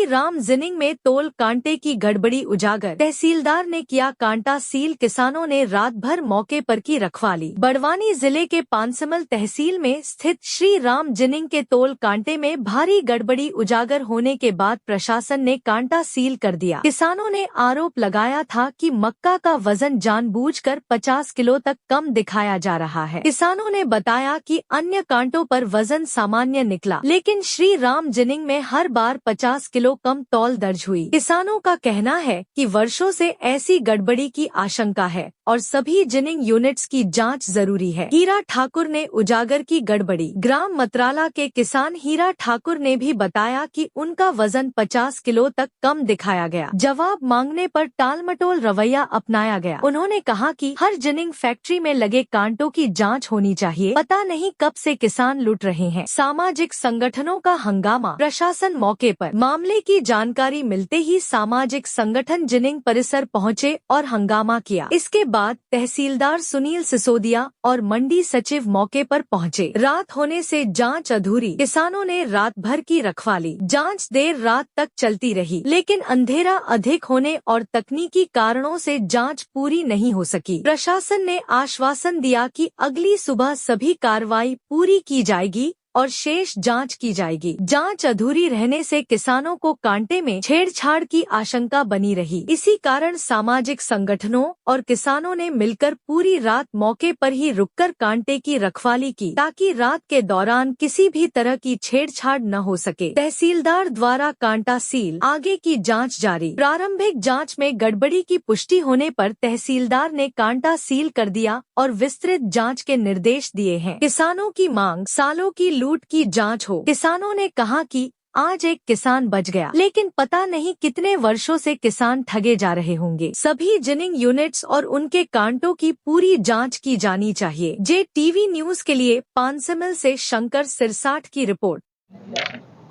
Shri Ram ginning में तोल कांटे की गड़बड़ी उजागर, तहसीलदार ने किया कांटा सील, किसानों ने रात भर मौके पर की रखवाली। बड़वानी जिले के पानसमल तहसील में स्थित श्री राम जिनिंग के तोल कांटे में भारी गड़बड़ी उजागर होने के बाद प्रशासन ने कांटा सील कर दिया। किसानों ने आरोप लगाया था कि मक्का का वजन जानबूझकर 50 किलो तक कम दिखाया जा रहा है। किसानों ने बताया कि अन्य कांटों पर वजन सामान्य निकला, लेकिन श्री राम जिनिंग में हर बार 50 किलो कम तौल दर्ज हुई। किसानों का कहना है कि वर्षों से ऐसी गड़बड़ी की आशंका है और सभी जिनिंग यूनिट्स की जांच जरूरी है। हीरा ठाकुर ने उजागर की गड़बड़ी। ग्राम मतराला के किसान हीरा ठाकुर ने भी बताया कि उनका वजन 50 किलो तक कम दिखाया गया। जवाब मांगने पर टालमटोल रवैया अपनाया गया। उन्होंने कहा कि हर जिनिंग फैक्ट्री में लगे कांटों की जांच होनी चाहिए। पता नहीं कब से किसान लूट रहे हैं। सामाजिक संगठनों का हंगामा। प्रशासन मौके पर। मामले की जानकारी मिलते ही सामाजिक संगठन जिनिंग परिसर पहुंचे और हंगामा किया। इसके बाद तहसीलदार सुनील सिसोदिया और मंडी सचिव मौके पर पहुंचे। रात होने से जांच अधूरी। किसानों ने रात भर की रखवाली। जांच देर रात तक चलती रही, लेकिन अंधेरा अधिक होने और तकनीकी कारणों से जांच पूरी नहीं हो सकी। प्रशासन ने आश्वासन दिया कि अगली सुबह सभी कार्रवाई पूरी की जाएगी और शेष जांच की जाएगी। जांच अधूरी रहने से किसानों को कांटे में छेड़छाड़ की आशंका बनी रही। इसी कारण सामाजिक संगठनों और किसानों ने मिलकर पूरी रात मौके पर ही रुककर कांटे की रखवाली की, ताकि रात के दौरान किसी भी तरह की छेड़छाड़ न हो सके। तहसीलदार द्वारा कांटा सील, आगे की जांच जारी। प्रारंभिक जांच में गड़बड़ी की पुष्टि होने पर तहसीलदार ने कांटा सील कर दिया और विस्तृत जांच के निर्देश दिए हैं। किसानों की मांग, सालों की लूट की जांच हो। किसानों ने कहा कि आज एक किसान बच गया, लेकिन पता नहीं कितने वर्षों से किसान ठगे जा रहे होंगे। सभी जिनिंग यूनिट्स और उनके कांटों की पूरी जांच की जानी चाहिए। JTV न्यूज के लिए पानसमल से शंकर सिरसाठ की रिपोर्ट।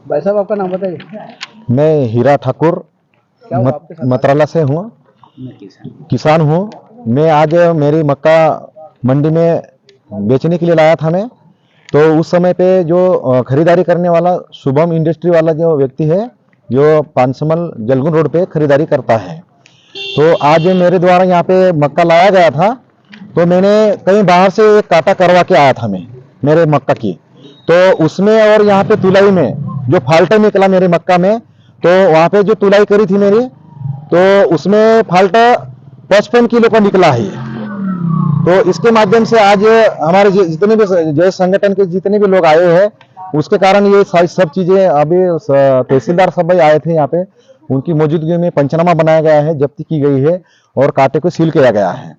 भाई साहब, आपका नाम बताइए। मैं हीरा ठाकुर मतराला से हूँ, किसान हूँ। मैं आज मेरी मक्का मंडी में बेचने के लिए लाया था मैं, तो उस समय पे जो खरीदारी करने वाला शुभम इंडस्ट्री वाला जो व्यक्ति है, जो पानसमल जलगुन रोड पे खरीदारी करता है, तो आज मेरे द्वारा यहाँ पे मक्का लाया गया था। तो मैंने कहीं बाहर से एक काटा करवा के आया था मैं मेरे मक्का की, तो उसमें और यहाँ पे तुलाई में जो फाल्ट निकला मेरे मक्का में, तो वहाँ पे जो तुलाई करी थी मेरी, तो उसमें फाल्ट 55 किलो का निकला है। तो इसके माध्यम से आज हमारे जितने भी जय संगठन के जितने भी लोग आए हैं, उसके कारण ये सब चीजें अभी तहसीलदार सब भाई आए थे यहाँ पे, उनकी मौजूदगी में पंचनामा बनाया गया है, जब्ती की गई है और कांटे को सील किया गया है।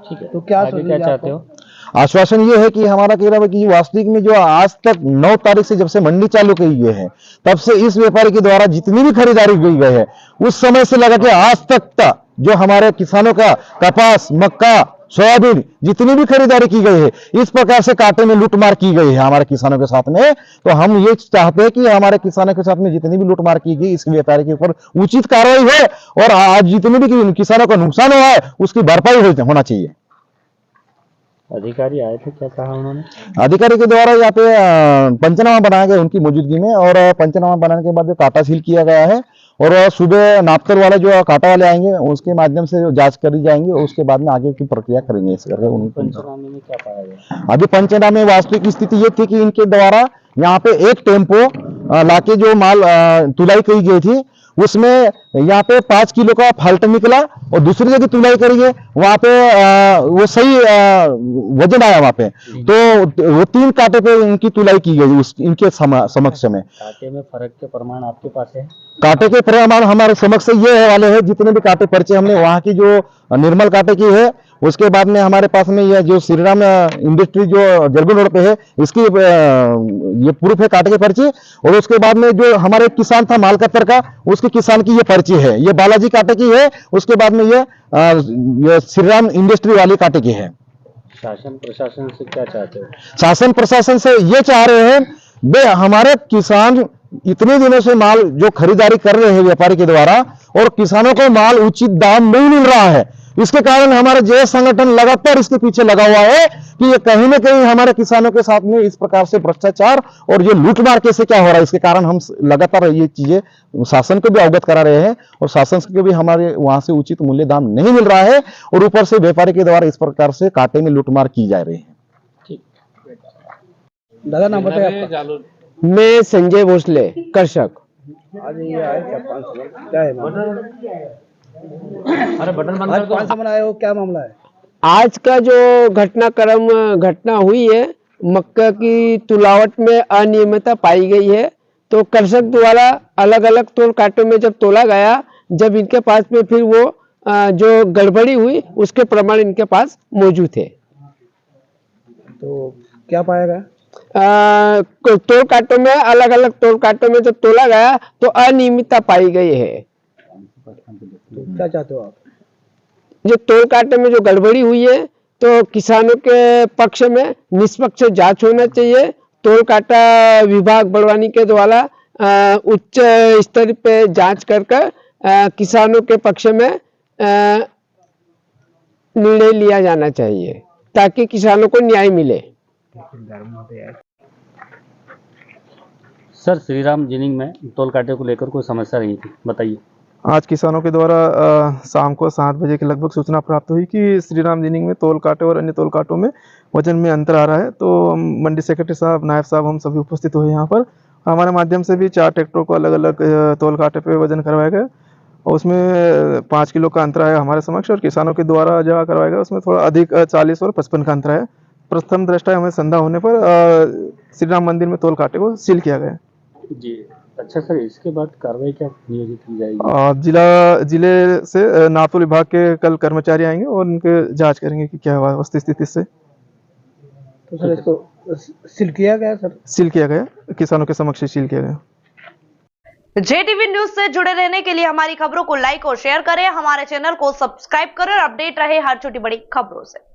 ठीक है, तो क्या चाहते हो? आश्वासन ये है कि हमारा कह रहा है कि वास्तविक में जो आज तक 9 तारीख से जब से मंडी चालू की गई है, तब से इस व्यापारी के द्वारा जितनी भी खरीदारी की गई है, उस समय से लगा के आज तक जो हमारे किसानों का कपास, मक्का, सोयाबीन जितनी भी खरीदारी की गई है, इस प्रकार से कांटे में लूटमार की गई है हमारे किसानों के साथ में। तो हम ये चाहते हैं कि हमारे किसानों के साथ में जितनी भी लूटमार की गई, इस व्यापारी के ऊपर उचित कार्रवाई हो और आज जितने भी किसानों का नुकसान हुआ है उसकी भरपाई होना चाहिए। अधिकारी आए थे, क्या कहा उन्होंने? अधिकारी के द्वारा यहाँ पे पंचनामा बनाया गया उनकी मौजूदगी में, और पंचनामा बनाने के बाद कांटा सील किया गया है और सुबह नापतर वाले जो कांटा वाले आएंगे उसके माध्यम से जांच करी जाएंगी और उसके बाद में आगे की प्रक्रिया करेंगे। इस करके पंचनामे में क्या पाया गया? अभी पंचनामे में वास्तविक स्थिति ये थी कि इनके द्वारा यहाँ पे एक टेम्पो लाके जो माल तुलाई की गई थी, उसमें यहाँ पे 5 किलो का फाल्ट निकला और दूसरी जगह तुलाई करी है, वहां पे वो सही वजन आया वहां पे, तो वो 3 कांटे पे इनकी तुलाई की गई इनके समक्ष में। कांटे में फर्क के प्रमाण आपके पास है? कांटे के प्रमाण हमारे समक्ष ये वाले हैं, जितने भी कांटे पर्चे हमने वहां की जो निर्मल कांटे की है, उसके बाद में हमारे पास में ये जो श्री राम इंडस्ट्री जो जलगुन रोड पे है, इसकी ये प्रूफ है कांटे के पर्ची, और उसके बाद में जो हमारे किसान था मालकत्तर का, उसके किसान की ये पर्ची है, ये बालाजी कांटे की है, उसके बाद में ये श्री राम इंडस्ट्री वाली कांटे की है। शासन प्रशासन से क्या चाहते हो? शासन प्रशासन से ये चाह रहे हैं, बे हमारे किसान इतने दिनों से माल जो खरीदारी कर रहे हैं व्यापारी के द्वारा, और किसानों को माल उचित दाम नहीं मिल रहा है, इसके कारण हमारा जय संगठन लगातार इसके पीछे लगा हुआ है कि ये कहीं ना कहीं हमारे किसानों के साथ में इस प्रकार से भ्रष्टाचार और ये लूटमार कैसे क्या हो रहा है, इसके कारण हम लगातार ये चीजें शासन को भी अवगत करा रहे हैं और शासन को भी हमारे वहां से उचित मूल्य दाम नहीं मिल रहा है और ऊपर से व्यापारी के द्वारा इस प्रकार से कांटे में लूटमार की जा रही है। दादा नाम बताइए आपका। मैं संजय भोसले, कृषक। आज ये आए क्या पान समन, क्या है मामला? अरे बटन बंद कर दो। आज पान समन आए हो, क्या मामला है? आज का जो घटना हुई है, मक्का की तुलावट में अनियमितता पाई गई है। तो कृषक द्वारा अलग अलग तोल कांटों में जब तोला गया, जब इनके पास में फिर वो जो गड़बड़ी हुई उसके प्रमाण इनके पास मौजूद थे। तो क्या पाया गया? तोल कांटों में अलग अलग तोल कांटों में जब तोला गया तो अनियमितता पाई गई है। तो क्या चाहते हो आप? जो तोल कांटे में जो गड़बड़ी हुई है तो किसानों के पक्ष में निष्पक्ष जांच होना चाहिए। तोल कांटा विभाग बड़वानी के द्वारा उच्च स्तर पे जांच कर किसानों के पक्ष में निर्णय लिया जाना चाहिए ताकि किसानों को न्याय मिले। सर, श्री राम जिनिंग में तोल कांटे को लेकर कोई समस्या रही थी, बताइए। आज किसानों के द्वारा शाम को 7 बजे के लगभग सूचना प्राप्त हुई कि श्री राम जिनिंग में तोल कांटे और अन्य तोल कांटों में वजन में अंतर आ रहा है। तो मंडी सेक्रेटरी साहब, नायब साहब, हम सभी उपस्थित हुए यहाँ पर। हमारे माध्यम से भी 4 ट्रैक्टरों को अलग अलग तोल कांटे पे वजन करवाया गया और उसमें 5 किलो का अंतर आया हमारे समक्ष और किसानों के द्वारा जहाँ करवाया गया उसमें थोड़ा अधिक 40 और 55 का अंतर है। प्रथम दृष्टया हमें संदेह होने पर श्री राम मंदिर में तोल कांटे को सील किया गया जी। अच्छा सर, इसके बाद कार्रवाई क्या नियोजित की जाएगी? जिले से नापतोल विभाग के कल कर्मचारी आएंगे और उनके जांच करेंगे कि क्या हुआ वस्तु स्थिति से। तो सर इसको सील किया गया? सर सील किया गया, किसानों के समक्ष सील किया गया। JTV न्यूज से जुड़े रहने के लिए हमारी खबरों को लाइक और शेयर करें, हमारे चैनल को सब्सक्राइब करें और अपडेट रहे हर छोटी बड़ी खबरों से।